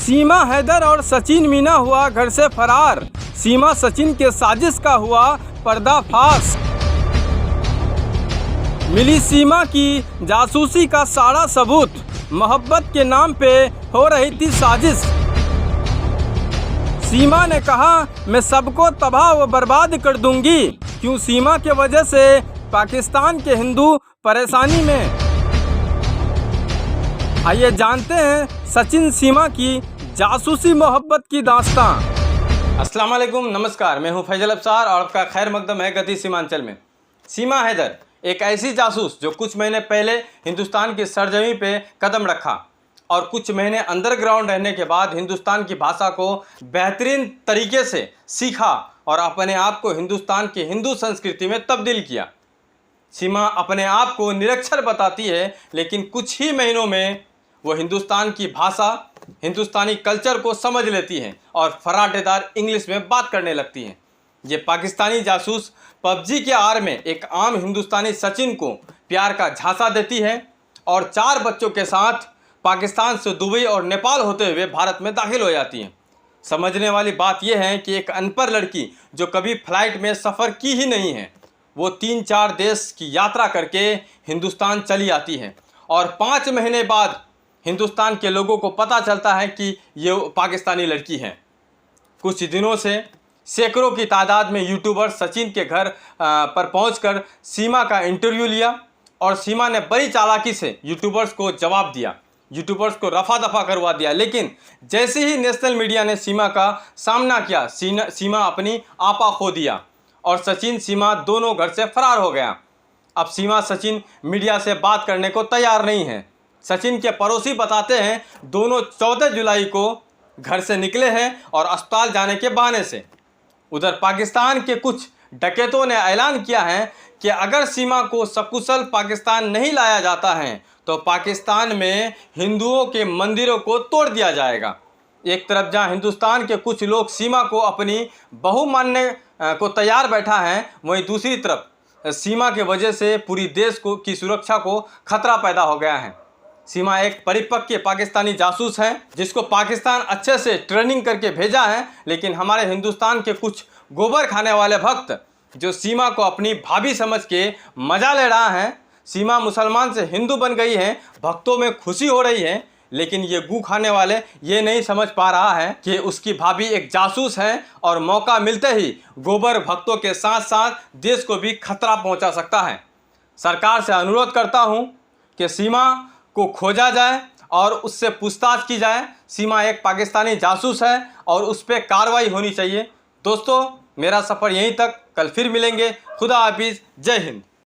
सीमा हैदर और सचिन मीना हुआ घर से फरार। सीमा सचिन के साजिश का हुआ पर्दाफाश। मिली सीमा की जासूसी का सारा सबूत। मोहब्बत के नाम पे हो रही थी साजिश। सीमा ने कहा मैं सबको तबाह व बर्बाद कर दूंगी। क्यों सीमा के वजह से पाकिस्तान के हिंदू परेशानी में। आइए जानते हैं सचिन सीमा की जासूसी मोहब्बत की दास्तां। अस्सलाम वालेकुम, नमस्कार। मैं हूं फैजल अफसार और आपका खैर मकदम है गति सीमांचल में। सीमा हैदर एक ऐसी जासूस जो कुछ महीने पहले हिंदुस्तान की सरजमी पे कदम रखा और कुछ महीने अंडरग्राउंड रहने के बाद हिंदुस्तान की भाषा को बेहतरीन तरीके से सीखा और अपने आप को हिंदुस्तान की हिंदू संस्कृति में तब्दील किया। सीमा अपने आप को निरक्षर बताती है, लेकिन कुछ ही महीनों में वो हिंदुस्तान की भाषा, हिंदुस्तानी कल्चर को समझ लेती हैं और फराटेदार इंग्लिश में बात करने लगती हैं। ये पाकिस्तानी जासूस पबजी के आड़ में एक आम हिंदुस्तानी सचिन को प्यार का झांसा देती है और 4 बच्चों के साथ पाकिस्तान से दुबई और नेपाल होते हुए भारत में दाखिल हो जाती हैं। समझने वाली बात यह है कि एक अनपढ़ लड़की जो कभी फ्लाइट में सफ़र की ही नहीं है, वो 3-4 देश की यात्रा करके हिंदुस्तान चली आती है और 5 महीने बाद हिंदुस्तान के लोगों को पता चलता है कि ये पाकिस्तानी लड़की है। कुछ दिनों से सैकड़ों की तादाद में यूट्यूबर सचिन के घर पर पहुंचकर सीमा का इंटरव्यू लिया और सीमा ने बड़ी चालाकी से यूट्यूबर्स को जवाब दिया, यूट्यूबर्स को रफा दफा करवा दिया। लेकिन जैसे ही नेशनल मीडिया ने सीमा का सामना किया, सीमा अपनी आपा खो दिया और सचिन सीमा दोनों घर से फरार हो गया। अब सीमा सचिन मीडिया से बात करने को तैयार नहीं है। सचिन के पड़ोसी बताते हैं दोनों 14 जुलाई को घर से निकले हैं और अस्पताल जाने के बहाने से। उधर पाकिस्तान के कुछ डकैतों ने ऐलान किया है कि अगर सीमा को सकुशल पाकिस्तान नहीं लाया जाता है तो पाकिस्तान में हिंदुओं के मंदिरों को तोड़ दिया जाएगा। एक तरफ जहां हिंदुस्तान के कुछ लोग सीमा को अपनी बहू मानने को तैयार बैठा है, वहीं दूसरी तरफ सीमा के वजह से पूरी देश की सुरक्षा को खतरा पैदा हो गया है। सीमा एक परिपक्व पाकिस्तानी जासूस है जिसको पाकिस्तान अच्छे से ट्रेनिंग करके भेजा है, लेकिन हमारे हिंदुस्तान के कुछ गोबर खाने वाले भक्त जो सीमा को अपनी भाभी समझ के मजा ले रहा है। सीमा मुसलमान से हिंदू बन गई है, भक्तों में खुशी हो रही है, लेकिन ये गू खाने वाले ये नहीं समझ पा रहा है कि उसकी भाभी एक जासूस है और मौका मिलते ही गोबर भक्तों के साथ साथ देश को भी खतरा पहुंचा सकता है। सरकार से अनुरोध करता हूं कि सीमा को खोजा जाए और उससे पूछताछ की जाए। सीमा एक पाकिस्तानी जासूस है और उस पर कार्रवाई होनी चाहिए। दोस्तों, मेरा सफ़र यहीं तक, कल फिर मिलेंगे। खुदा हाफिज़, जय हिंद।